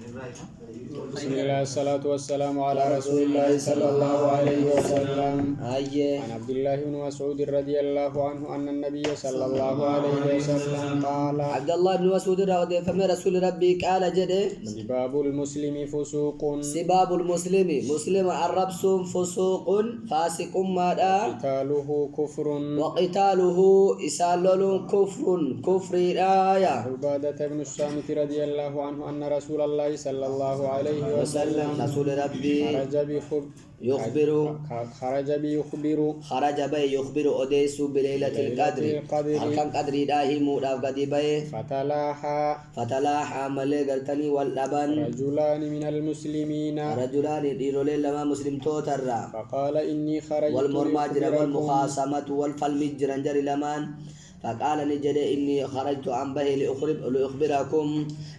بسم الله الصلاة والسلام على رسول الله صلى الله عليه وسلم. عن عبد الله بن مسعود رضي الله عنه أن النبي صلى الله عليه وسلم قال عبد الله بن مسعود رضي فما رسول ربي قال جده سباب المسلم فسوق سباب المسلم مسلم الربس فسوق فاسق ماذا قتاله كفر وقتاله إسالل كفر آية. عبادة بن الصامت رضي الله عنه أن رسول الله صلى الله عليه وسلم رسول ربي خرج بيخبر أديس بليلة القدر هل كان قدري داهي مودا قدي بي فتلاحى ملي قرتني واللبن رجلان من المسلمين ديرولي لما مسلم توتر فقال إني خرجت والمرماجر والمخاصمة والفالمجر جري لمان فقال نجد إني خرجت عن به لأخبركم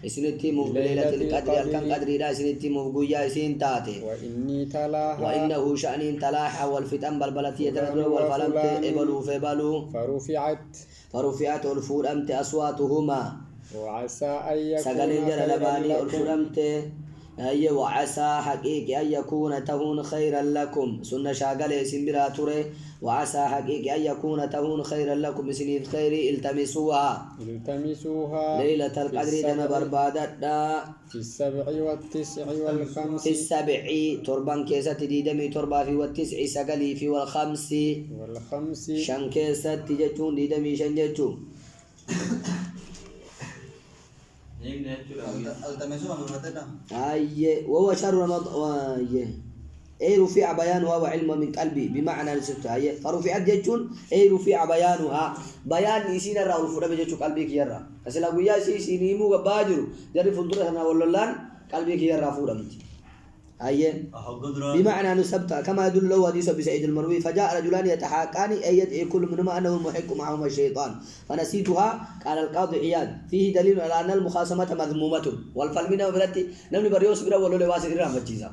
إسنتي بليلة القدر هل كان قدري دا إسنتي مفقويا إسن تاتي وإنه شأن تلاحى والفتن بلبلتية تنبل والفلمت إبلوا فبلوا فرفعت الفورمت أصواتهما وعسى أن يكون سقلين جر لباني الفورمت أي وعسى حقيقي أن يكون تهون خيرا لكم سنة شاقل سنبراتوري وعسى حقيقي أن يكون تهون خيرا لكم سنين خيري التمسوها ليلة القدر دم بربادتنا في 7 والتسع والخمس في 7 تربان كيسة ديدمي تربا في والتسع سقلي في والخمس شن كيسة جتون ديدمي شن جتون وهو شر رمضان أي رفع بيانها وعلم من قلبي بمعنى نسبتها فرفعت جتون أي رفع بيانها بيان يسين الرأول فرد بجتو قلبك يرى أسلا قويا سينيمو باجرو جري فندرة واللولان قلبك يرى فرمت بمعنى نسبتها كما يدل له حديث بسعيد المروي فجاء رجلان يتحاكان أي يدعي كل منهما أنه المحق معهما الشيطان فنسيتها قال القاضي عياد فيه دليل على أن المخاصمة مذمومة والفلمين وبلتي نمني بريوس برا ولو لواسي رحمة جيزا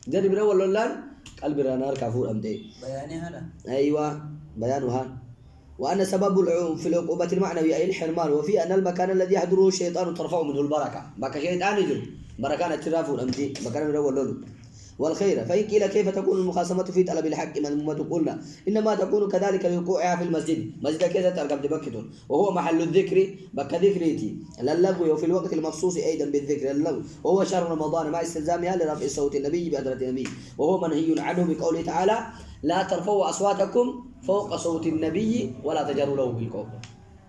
جري برا ولولان قلب رانار كافور أمدي بياني هذا أيوة بيانها وأن سبب في العقوبة المعنوية أي الحرمان وفي أن المكان الذي يحضره الشيطان ترفع منه البركة بك شيطان يجر بركان التراف والأمتي بكان من أول لولو والخير فإن قيل كيف تكون المخاصمة في طلب الحق مذمومة قلنا إنما تكون كذلك لوقوعها في المسجد مسجد كذا ترقب بكتون وهو محل الذكر بك ذكريتي للغو وفي الوقت المخصوص أيضا بالذكر اللغو وهو شهر رمضان مع استلزامها لرفع صوت النبي بأدرة النبي وهو منهي عنه بقوله تعالى لا ترفعوا أصواتكم فوق صوت النبي ولا تجروا له بالقول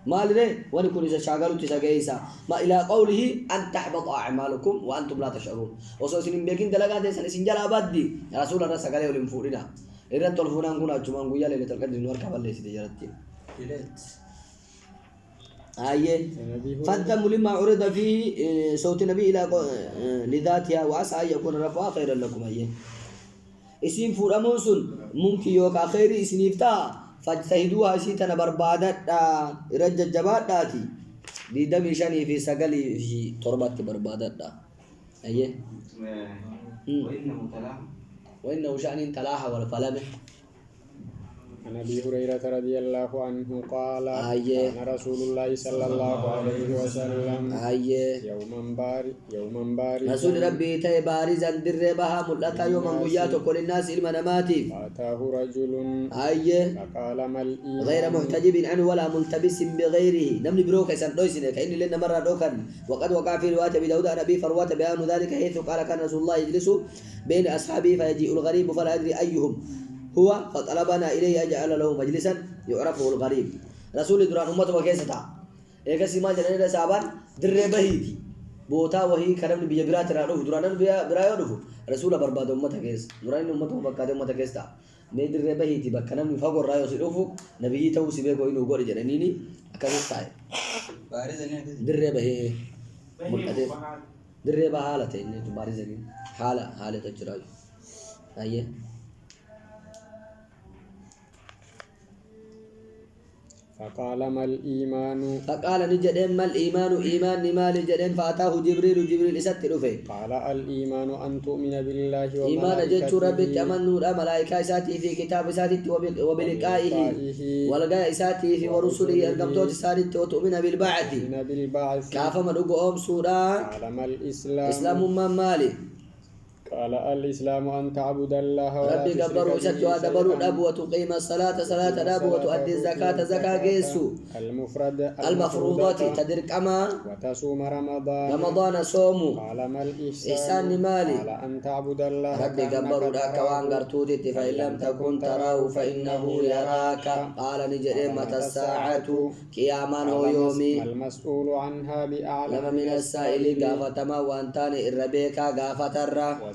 ما لديه ونكون إذا شاغلوا تساقيسا ما إلى قوله أن تحبط أعمالكم وأنتم لا تشعرون وصوصين بيكين دلقان دي سنسين جل أبدي رسول الله ساقليه ولنفورنا إذن تلفونان كنا أجمان قويا ليلة القدر نور كبال ليس تجارتين فالذم لما عرض فيه صوت النبي إلى لذاتها وعسى أن يكون رفعها خيرا لكم اسم فورامونسون ممكن يوكا خير اسنيفتا فاجتهدوها سيتنا بربادات رج الجبات داتي دي دمي شاني في سقلي في تربات بربادات دا وإنه شأن تلاها والفلمه عن أبي هريرة رضي الله عنه قال كان رسول الله صلى الله عليه وسلم يوما بارزا رسول ربي تي بارزا دربها ملتا يوما قيات كل الناس إلما نماتي فأتاه رجل فقال ملئي غير محتجب عنه ولا ملتبس بغيره نمني بروك سندوسنا كأن لنا مرة دوكا وقد وقع في رواية بداود عن أبي فروة بيان ذلك حيث قال كان رسول الله يجلس بين أصحابه فيجيء الغريب فلا يدري أيهم هو فطلبنا إليه أجعل له مجلسا يعرفه الغريب رسول دران أمته وكيستا إيكا سيما جنين سابان در بهيتي بوتا وهي كرم بيجبرات رانوف دران برايو نفو رسول برباد أمته كيس دران أمته وبكاد أمته كيستا مي در بهيتي بكنم فقر رايو سيروفو نبي تو سيبه إنه قول جنيني أكاستا در بهي مقدر در بحالته إنه بارزين حالة تجراي فقال ما الإيمان؟ فقال نجدين ما الإيمان إيمان نمال جدين فأتاه جبريل إسات رفي قال الإيمان أن تؤمن بالله إيمان جدت ربي وملائكته تمنوا ملائكة إساتي في كتاب إساتي وبلقائه ولقاء إساتي في ورسله أرقمتوت إساتي وتؤمن بالبعث كافة من أقوم سورة قال ما الإسلام؟ إسلام من مالي قال الإسلام أن تعبد الله ولا ربي تشرك قبروا به ستوا دبروا شيئا أبو وتقيم الصلاة صلاة أبو وتؤدي الزكاة زكاة جيسو المفروضات تدرك أما وتصوم رمضان صومو قال ما إحسان مالي قال أن تعبد الله ربي قبروا لك وان قرتوتي فإن لم تكن تراه فإنه يراك قال نجري متى الساعة قياما هو يومي المسؤول عنها بأعلم لما من السائل قافة ما وانتاني الربيكا قافة الرّ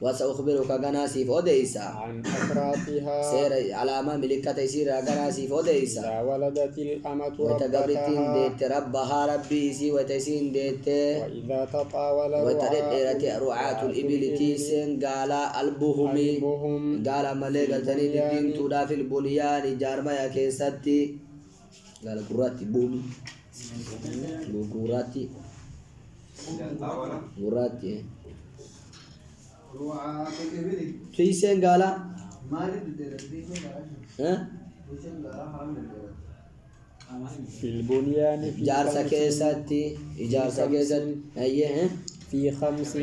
وسأخبرك غناسي فوديسا عن أفرادها سير على ما ملكة يسير غناسي فوديسا إذا ولدت الأمة وتقبرتين ربتها ديت ربها ربي سي وتسين ديت وإذا تطاول وتردت رعاة الإبل تيسين قال البهمي قال ملك التنين الدين تودا في البنيان جارما يا كيستي قال قراتي بومي قراتي تيسين قال في البنيان جارسا كيستي إجارسا كيستي أيه في 5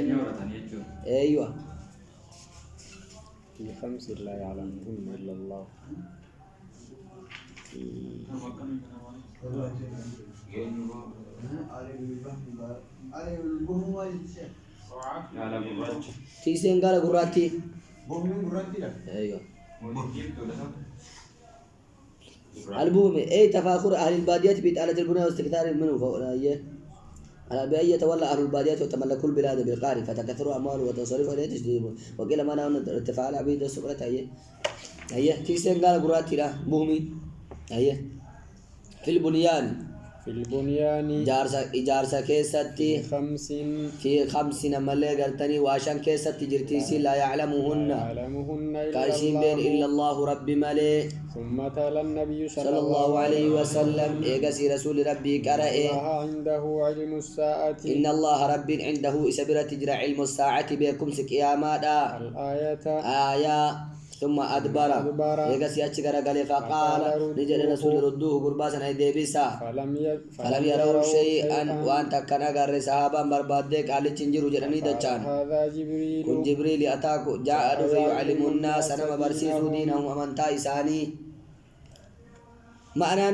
أيوة في 5 لا يعلمهن إلا الله تيسين قال قراتي أيوة البومي أي تفاخر أهل البادية بإتالة البناء واستكثار منه فأولئك على بأن يتولى أهل البادية وتملكوا البلاد بالقاري فتكثروا أموال وتصرفوا إليه تجديد وقيل ما نحن ارتفاع العبيد السكرة أيه تيسين قال قراتي لا بومي أيه في البنيان إجارسا كيستي في 5 ملي قرتني وعشان كيستي جرتيسي لا يعلمهن كاشين بين إلا الله ربي ملي ثم تلا النبي صلى الله عليه وسلم إيقاسي رسول ربي قرأ الله عنده علم الساعة إن الله ربي عنده إسابرة تجرى علم الساعة بكم سكيامات الآية آية ثم أدبر يقسي أشكر قال فقال نجد رسول ردوه قرباسا أيدي بيسا فلم يروا شيئا وأنت كان قال صحابا بربادك على تنجر جرني دجان هذا جبريل كن جبريل أتاك جاء فيعلم الناس نما برسيسوا دينهم أمنتا إساني معنى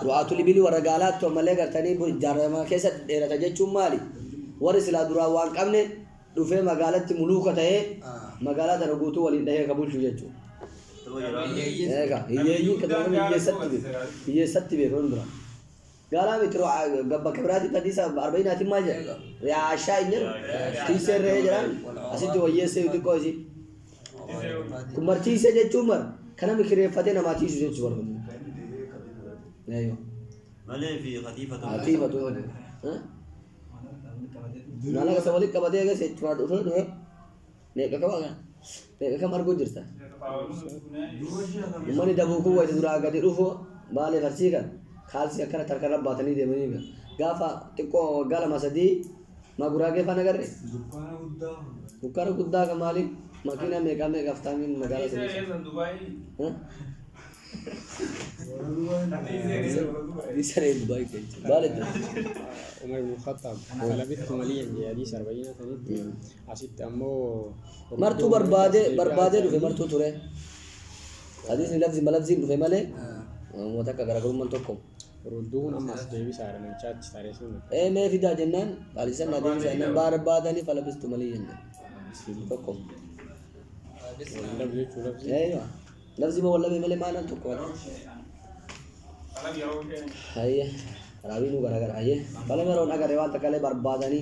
رؤات الإبل والرجالات ثم لا قرتني جرما كيسة إيرة جتشم مالي ورسلا دراوان قمني dhufe magaalatti muluuka ta'ee magaalaa tana guutuu waliin dhahee qabulchu jechuudha. Hiyyeeyyiin kadhannoo hiyyeessatti beekamu dura. Gaalaa mitiro gabba kibiraatti tadiisa 40 maal jedha riyaashaa hin jedhu tiisee irree jedhan asitti wayyeessee xiqqoo isii. Kun martiisee jechuun mara kana mikireeffatee namaa tiisu jechuu barbaadu. malee fi khatiifatu. Nala ka sawalik ka badee gas itti faadhu dhufe neeqa ka waaqa neeqa ka margoo jirta ummani dabuu kun wayita duraa gadi dhufu baalee farsii kan kaalsi akkana tarkarra baatanii deemanii kan gaafa xiqqoo waggaa 2-3 maguraa geeffan agarre dukkaana guddaa ka maaliif makiina meeqaaf taamiin magaalaa sana Bisa itu baik aja. Balik tuh. Umar bin Khattab. Lebih kemalian dia di 40 tadi. Asyik ammo. Martu berbade tuh martu tuh re. Hadis ni lafzi malafzi tuh male. Mau tak agar aku mentokom. Rudun amas dewi sara mencat sare sun. Me fida jennan alisan nadin sana barbadani falabis tuh malian. Tokom. Lebih curap. Iya. لازم ولا بملي ما أنا تقول هاي راوي نو غرغر هاي فلا مرون أجر روان تكالي بربادني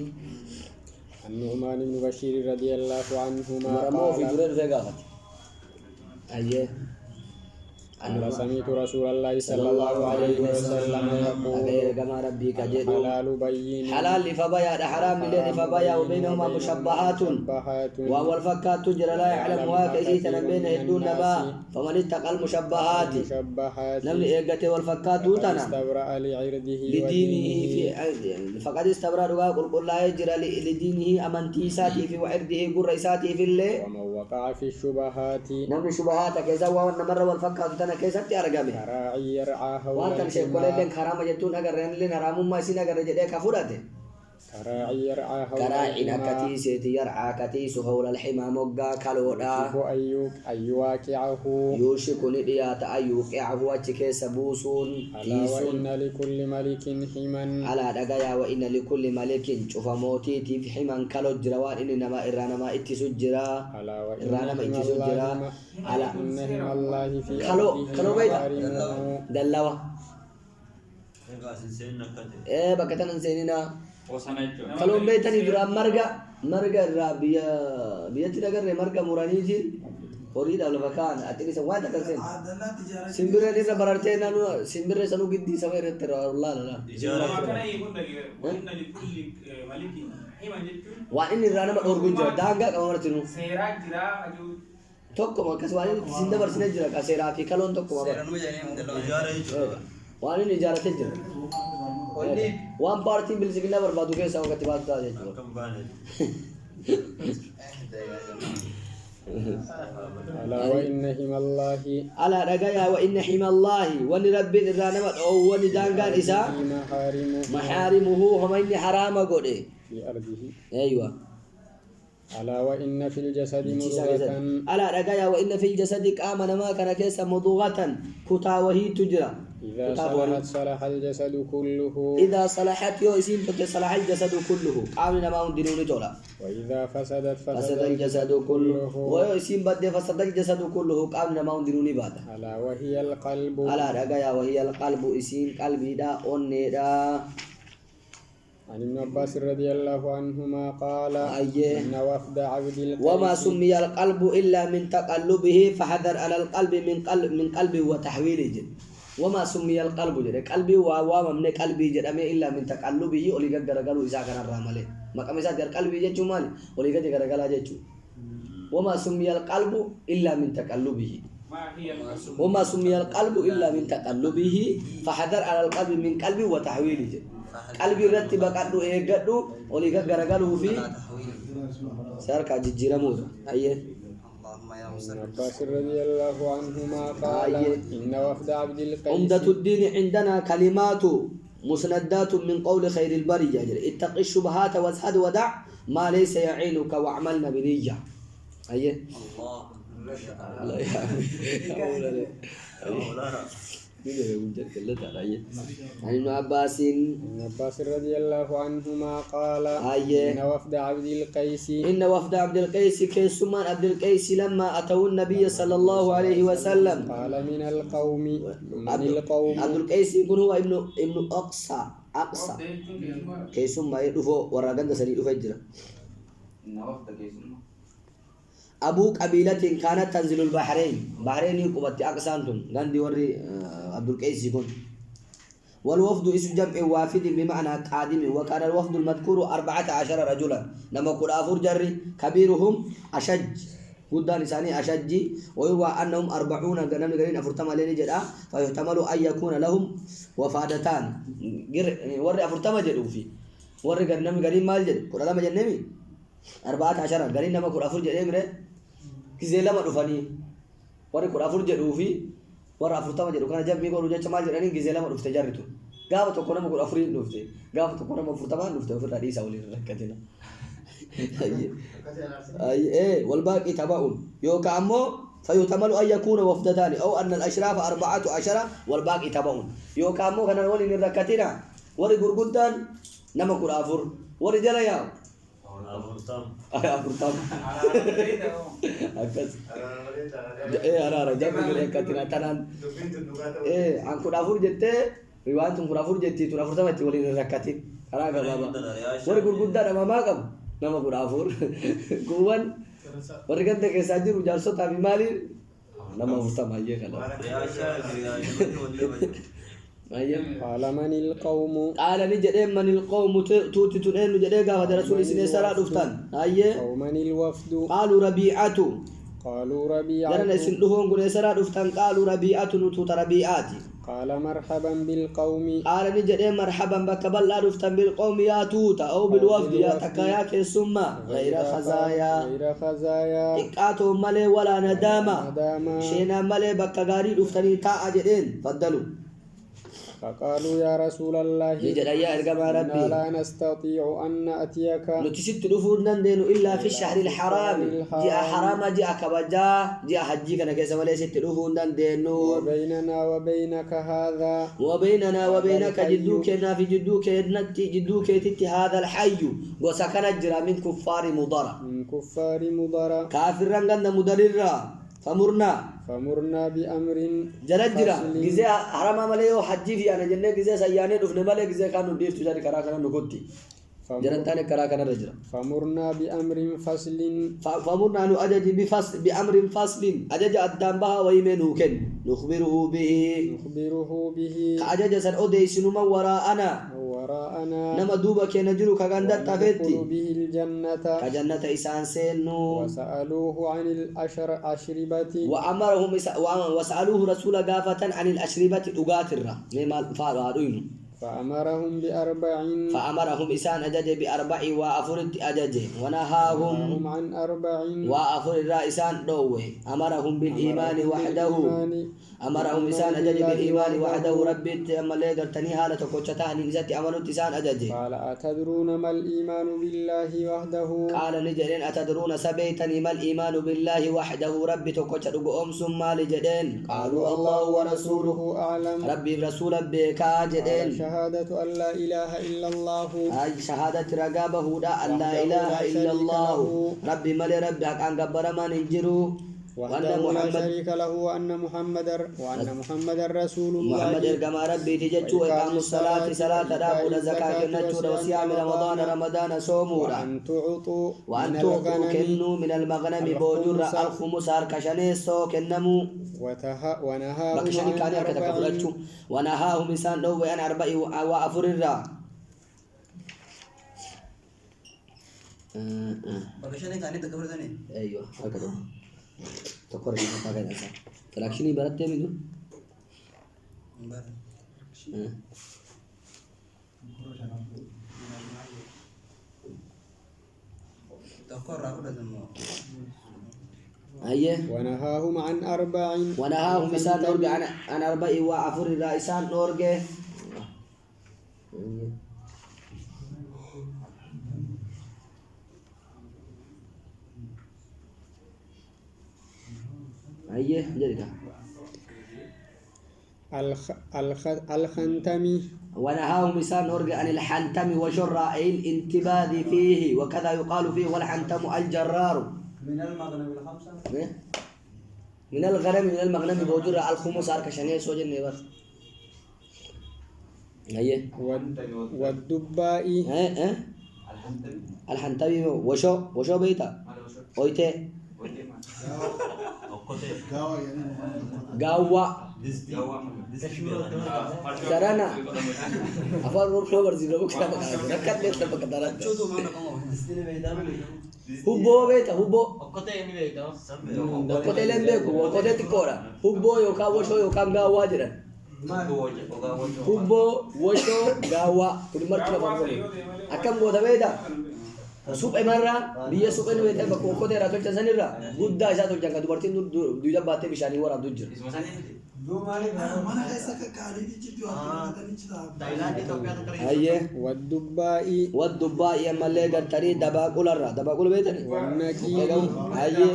النعمان بن بشير رضي الله عنهما مرمو في جرير في قافت هاي قال سمعت رسول الله صلى الله عليه وسلم يقول كما ربي كجد حلال بين حلال فبيا حرام لين فبيا وبينهما مشبهات وهو الفكات تجرى لا يعلمها كيف بين الدون ما فمن اتقى المشبهات لم يجته والفكات تنا استبرأ لعرضه لدينه في فقد استبرأ قل لا يجرى لدينه أمنتيساتي في وعرضه قريساتي في الليل ومن وقع في الشبهات نمن شبهات كيسا والنمر والفكات تنا كيسا تأرقامي كراعي يرعى حول وانت شيء كل اللي حرام جتون أجر رين حرام ما سين أجر جدك كفرته كراعي يرعى حول كراعي كتيس يرعى كتيس حول الحمى مجا كالودا أي واقعه يوشك نديات أيوقعه وجهك سبوسون ألا وإن لكل ملك حما على دغيا وإن لكل ملك شوف موتي في حما كالو جروان إنما إرانا ما اتسجرا ألا إرانا ما اتسجرا على إنهم الله في كالو بيتا دلوا بكتنا نسيننا كلهم بيتني درا مرجع بيا تيجا مرجع مورانيجي فريد على مكان أتيني سواه تكسين سيمبرة دي سبارتين أنو سيمبرة سلو جدي سواه رتر الله لا وان رانا ما أورجون جرا دانغا كمان رتنو توك ما كسواني سيندا برسنا جرا كسيرا في كلون توك ما وان نجارة تجرا وان بارتي بالزبينا بربادو كيس أو كتبات تاجي ألا وإن حمى الله على رجايا وإن حمى الله ونرب الرانمة أو وندانغان إسا محارمه هم إن حرام قولي في أرضه أيوة ألا وإن في الجسد مضغة على رجايا وإن في الجسد آمن ما كان كيس مضغة كتا وهي تجرى إذا صلحت صلح الجسد كله إذا صلحت يو اسم صلح الجسد كله قامنا ما دينوني تولا وإذا فسدت فسد الجسد كله ويو اسم بد فسد الجسد كله قامنا ما دينوني بعد ألا وهي القلب على رجايا وهي القلب اسم قلبي دا أني دا عن ابن عباس رضي الله عنهما قال إن وفد عبد القيس وما سمي القلب إلا من تقلبه فحذر على القلب من قلبه وتحويله وما سمي القلب جد قلبي وما من قلبي جد إلا من تقلبه ولي غرغلو إذا كان الرامله ما كم إذا قلبي جد مال ولي غرغلا جد وما سمي القلب إلا من تقلبه وما سمي القلب إلا من تقلبه فحذر على القلب من قلبه وتحويله قلبي رتب قدو ايغدو ولي غرغلو في ساركا ججيرمو ايه ابن عباس رضي الله عنهما قال إن وفد عبد القيس عمدة الدين عندنا كلمات مسندات من قول خير البرية اتق الشبهات وازهد ودع ما ليس يعينك واعملنا بنية أيه الله عن ابن عباس رضي الله عنهما قال إن وفد عبد القيس عبد القيس كيسمان عبد القيس لما أتوا النبي صلى الله عليه وسلم قال من القوم عبد القيس يكون هو ابن أقصى كيسما يدفو وراغند سري دفجر أبو قبيلة كانت تنزل البحرين يقبت أقسانتم غاندي وري عبد القيس يكون والوفد اسم جمع وافد بمعنى قادم وكان الوفد المذكور 14 رجلا لما قل أفر جري كبيرهم أشج قدان لساني أشج ويروى أنهم 40 غنم غرين أفرتم لين جدا فيحتمل أن يكون لهم وفادتان وري أفرتم جدوا في وري غنم غرين مال جد قل لما جنمي 14 غرين لما قل أفر جدي مره كزي لما دفني وري قل أفر جدوا في ورا أفرتم جدوا كان جاب ميقول رجع مال جداني كزي لما دفت جريتو قاوة تكون ما قل أفرين دفته قاوة تكون ما أفرتم دفته في الرئيس أولي ركتنا أي والباقي تبعهم يوكا أمو فيحتمل أن يكون وفدتان أو أن الأشراف 14 والباقي تبعهم يوكا أمو كان الولي من ركتنا وري قرقودان نما قل أفر وري جلايا أفرتم أكس أنا جاب من ركتنا تنان عن قل أفر جتة رواية قل أفر جتة تقول أفرتم تولي من ركتين أنا كبابا وري قرقودان أما ما كم nama kurafur kuwan warga dek saja rujal so tapi mali لما مفتم هي كلا يا شاعر يا جماعة ولا هي قال من القوم قال نجد من القوم توتي تنين نجد قال رسول سنة سرا دفتان هي أو من الوفد قالوا ربيعة قالوا ربيعة جرنا سندهم قل سرا دفتان قالوا ربيعة نتوت ربيعاتي قال مرحبا بالقوم قال نجد مرحبا بك بل دفتان بالقوم يا توتا أو بالوفد يا تكايا كسمة غير خزايا غير خزايا تقاتهم ملي ولا ندامة ندامة شينا ملي بك غاري دفتاني تا أجدين فضلوا فقالوا يا رسول الله نجد يا إرقام ربي إنا لا نستطيع أن نأتيك نتشت دفور نندين إلا في الشهر الحرام جاء حرام جاء كبجا جاء حجي كان كيس ولا ست دفور نندين وبيننا وبينك هذا وبيننا وبينك جدوك في جدوك نتي جدوك تتي هذا الحي وسكن الجرى من كفار مضر من كفار مضر كافر رنغن مضرر فمرنا بأمر جرجرا جزء حرام مليو حجي في أنا جنة جزء سيانة دفن ملي جزء كانوا دير تجاري كرا كنا نقطي جرنتاني كرا كنا رجرا فمرنا بأمر فصل فمرنا أنو أجج بأمر فصل أجج أدام بها ويمنه كن نخبره به كأجج سن أودي سنما وراءنا نما دوبا كنا جرو كغندت تفتي به الجنة كجنة إسان سينو وسألوه عن الأشربة وسألوه رسول غافة عن الأشربة أغاترة مما فارادوين فأمرهم إسان أجج بأربع وأفرد أجج ونهاهم عن أربع وأفرد رئيسان دوه أمرهم بالإيمان وحده أمرهم إسان أجج بالإيمان وحده ربي أما اللي قرتني هالة كوشتها نجزت أمنوا إسان أجج قال أتدرون ما الإيمان بالله وحده قال نجرين أتدرون سبيتني ما الإيمان بالله وحده ربي تكوشت أم ثم لجدين قالوا الله ورسوله أعلم ربي رسول بك جدين شهادة أن لا إله إلا الله أي شهادة رقابه دا أن لا إله إلا الله ربي ملي ربي أن قبر ما ننجرو وحده لا شريك له وأن محمد رسول الله محمد كما ربي تجتشو إقام الصلاة صلاة دابو زكاة نتشو وصيام رمضان صومورا وأن تعطوا كنو من المغنم بوجر الخمس أركشنيسو كنمو ونهاهم إنسان دو أن أربع وأفرر بكشني كاني تكبر ثاني أيوه هكذا تقرأ إذا فاقد أسا تلاكشني برات تيميدو أيه ونهاهم عن أربع ونهاهم إسان نورجع عن أربع وعفر الرئيسان نورجع أيه جدك الخنتمي ونهاهم إسان نورجع عن الحنتم وشراء الانتباذ فيه وكذا يقال فيه والحنتم الجرار من المغنم الخمسة من الغنم من المغنم بوجر الخمس أركشانية سوجن نيبر أيه والدباء الحنتمي وشو بيتا أويته gawa karana afar rukno berzino bukan dekat dia tempat kataran hubbo beta hubbo kote lembe ko kote tikora hubbo yo ka wosho yo kan gawa jiran hubbo wosho gawa kulimar kila bago akam goda beta sup emarra dia sup enu beta ko kote ratul chasanira gudda isa to janga dubartin duida bate bishani wara dujjir أيه والدباء يما اللي قرتري دباقول الرا دباقول بيتني والنكير أيه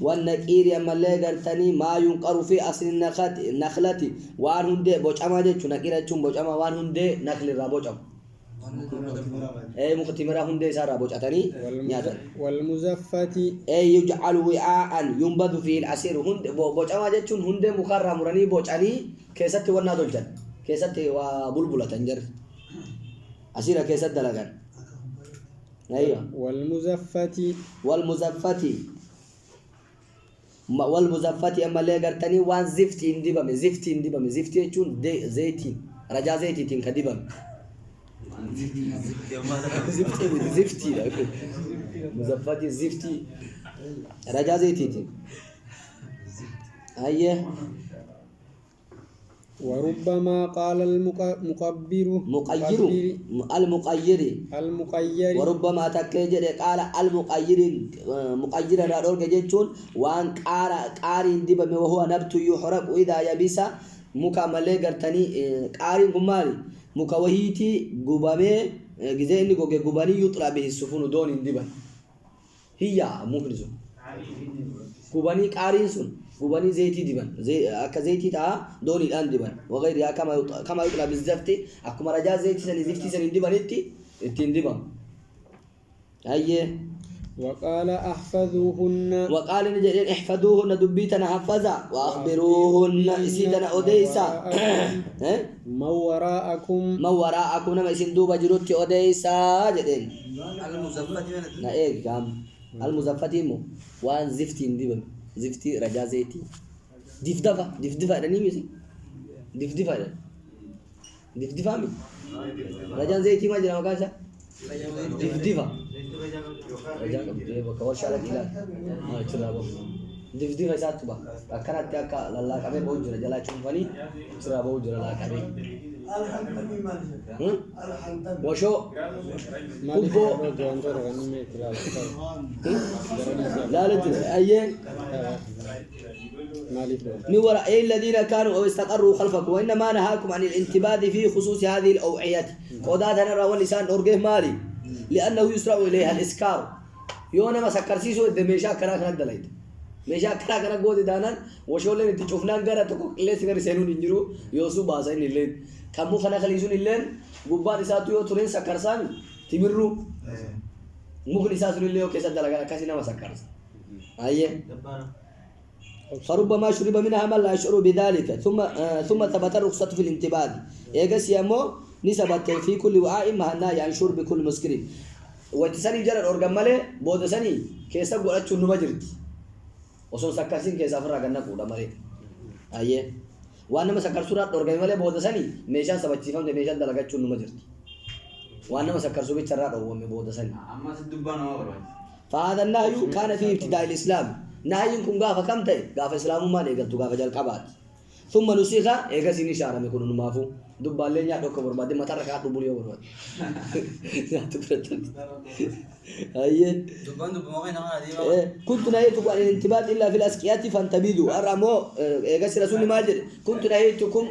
والنكير يما اللي قرتني ما ينقر في أصل النخلة وان هندي بوچما جچو نكير چون بوچما وان هندي نخل را بوچم مقتمرة هندي سارة بوچاتني والمزفة يجعل وعاء ينبذ فيه العسير هند بوچما جچون هندي مخرر مراني بوچاني كيست ونا دولجن كيست وبلبلة تنجر عسيرة كيست دلغان أيوة والمزفة أما اللي قرتني وان زفتي اندبم زفتي يجون زيتي رجا زيتي تنكدبم زفتي مزفة زفتي رجا زيتي أيه وربما قال المقير وربما تكجر قال المقير مقير دارول جيتون وان قارين دبم وهو نبت يحرق اذا يبس مكمل غرتني قارين كمالي مكوهيتي غبامه غزيني غباني يطلع به السفن دون دبم هي مخرج غباني قارين سن غباني زيتي دبن زي كزيتي تا دون الان دبن وغيرها كما يطلع بالزفت اكما رجا زيتي سن زفتي سن دبنتي تندبن أيه وقال وقال نجد احفظوهن دبيتنا حفظا واخبروهن اسيدنا اوديسا ما وراءكم نما اسين دوبا جروتي اوديسا جدين المزفة لا ايه قام المزفة مو وان زفتي ندبن زفتي رجا زيتي دفدفا ده نيمي دفدفا مي رجا زيتي ما جرى مكاسا دفدفا رجا بكور شالك إلى ما يتشربه دفدفا ساتبا أكنت أكا لا كمي بوجرة جلا تشوفني ترى بوجرة لا كمي وشو كوبو لا أيه من وراء الذين كانوا أو استقروا خلفكم وإنما نهاكم عن الانتباه في خصوص هذه الأوعية وذات نرى واللسان أرجه مالي لأنه يسرع إليها الإسكار يونا ما سكرسيسو إذا ميشا كنا كنا دلائد ميشا كنا قود دانا وشولين تشوفنا غير تكو ليس غير سينون إنجرو يوسو باسين اللين كمو خنا خليسون اللين غبار إساتو يو ترين سكرسان تمرو مخ إساتو اللين يو كيسا دلائد كاسينا ما سكرس أيه فربما شرب منها من لا يشعر بذلك ثم ثبت الرخصة في الانتباه إيجاس يامو نسبت في كل وعاء مع النهي عن شرب كل مسكر وتسني جرى الأورجان ماله بود سني كيسا قرأت شنو مجرد وصون سكاسين كيسا فرا كنا قولا ماله أيه وأنا ما سكر سورة الأورجان ماله بود سني ميشان سبت فهم ده ميشان دلقات شنو مجرد وأنا ما سكر سوبي ترى هو بود سني أما تدبنا ما بروح فهذا النهي كان في ابتداء الإسلام نهي كم غافة كم تي غافة إسلام ما نيجا تو غافة جال كبات ثم نسيخة إيجا سيني شارع ميكونون مافو دبالين يا دوكو برباد ما ترى كاتو بوليو برباد لا تبرتن أيه دبان ما كان هذا كنت نهيتكم عن الانتباه إلا في الأسقيات فانتبذوا أرمو إيجا رسول ماجر كنت نهيتكم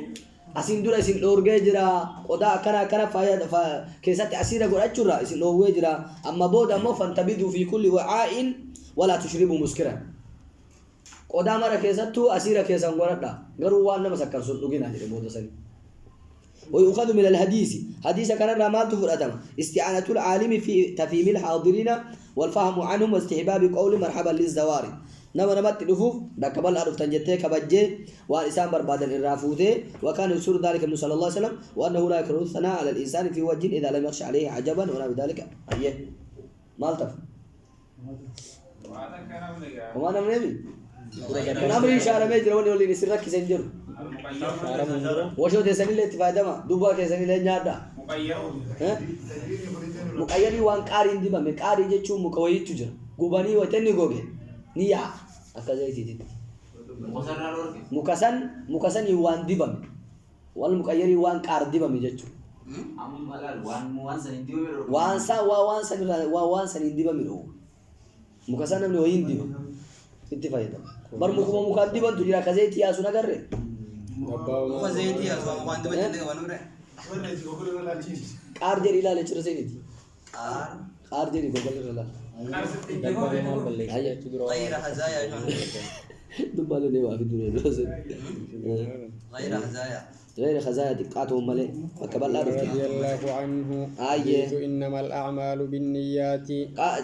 أسين دورا أسين لورجي جرا ودا كنا فا كيسات أسيرة قول أجرا أسين لورجي جرا أما بودا مو فانتبذوا في كل وعاء ولا تشربوا مسكرا ودا مرة كيساتو أسيرة كيسان قولنا قالوا وانا مسكر سلوكينا جري بودا سني ويؤخذ من الحديث حديث كان رمات فرأتم استعانة العالم في تفهيم الحاضرين والفهم عنهم واستحباب قول مرحبا للزوار نمت الأفوف دكبل أعرف تنجته كبجة والإنسان بربادا الرافوته وكان يسر ذلك النبي صلى الله عليه وسلم وأنه لا يكره الثناء على الإنسان في وجه إذا لم يخش عليه عجبا ولا بذلك أيه مالتف وما نمني نمر إشارة ميجر وني ولي نسرك كسنجر وشو تسني اللي تفايدة ما دوبا تسني اللي نجادا مقيري وان كارين دي بام كاري جتشو مكوي تجر غباني وتني غوغي نيا أكذا يتيجي مكسن يوان دي بام والمقيري وان كار دي بام جتشو وان سن دي بام رو مكسن نمني وين دي بام اتفايدة بر مكما مكادي بان تجرا كزيتي يا سونا غره ما زيتي يا سوما عند بجند ونوره ارجري لا لچرسينيتي ارجري بقول لا غير هزايا دبالو ني وافي دوري غير هزايا غير خزايا دقاتهم ملئ فكبل لا رضي الله عنه آية. إنما الأعمال بالنيات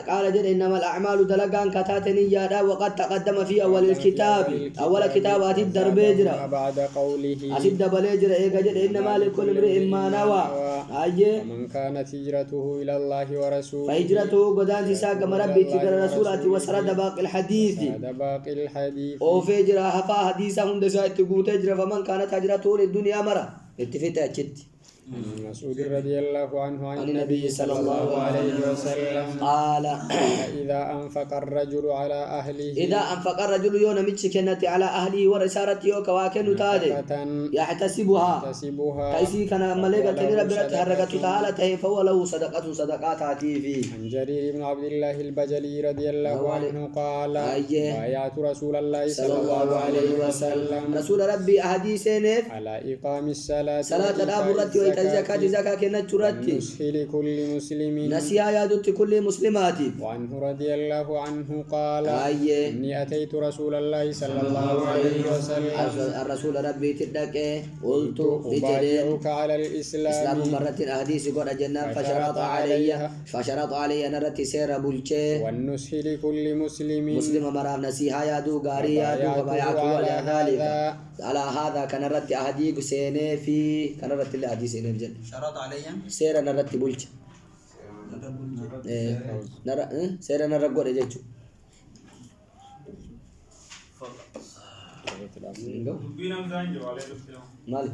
قال جد إنما الأعمال دلقان كتاتني يادا وقد تقدم في أول الكتاب أول كتابات الدربيجرة بعد قوله أسد بليجرة إيجا جد إنما لكل امرئ ما نوى آية. ومن كانت هجرته إلى الله ورسوله فهجرته قدان ساق مربي تقرأ رسولات وسرد باقي الحديث هذا باقي الحديث أو فجرة هفا حديثة هند ساعة تقول تجرى فمن كانت هجرته للدنيا مرة اتفتا جد مسعود رضي الله عنه عن عن النبي صلى الله عليه وسلم قال إذا أنفق الرجل على أهله إذا أنفق الرجل يوم متشكنت على أهله ورسالته وكواكن تادي يحتسبها كيسي كان ملائكة تنير برات حركة تعالى تهي فهو له صدقات عتيفي عن جرير بن عبد الله البجلي رضي الله عنه قال بايعت رسول الله صلى الله عليه وسلم رسول ربي أحاديثين على إقام الصلاة صلاة الأبرة الزكاة زكاة كنا ترتي والنصح لكل مسلم نسيا يادت كل مسلمات وعنه رضي الله عنه قال آية. إني أتيت رسول الله صلى الله عليه وسلم الرسول ربي تدك قلت أبايعك على إسلام الإسلام مرة أحاديث قد جنة فشرط علي نرت سير بلچه والنصح لكل مسلم مسلم مرام نسيها يادو غاري يادو فبايعته على ذلك على هذا كان رت أحاديث سينه في كان رت الأحاديث سينه الجنة شرط علي سير نرت بلچه نرى سير نرى قد جيتشو مالي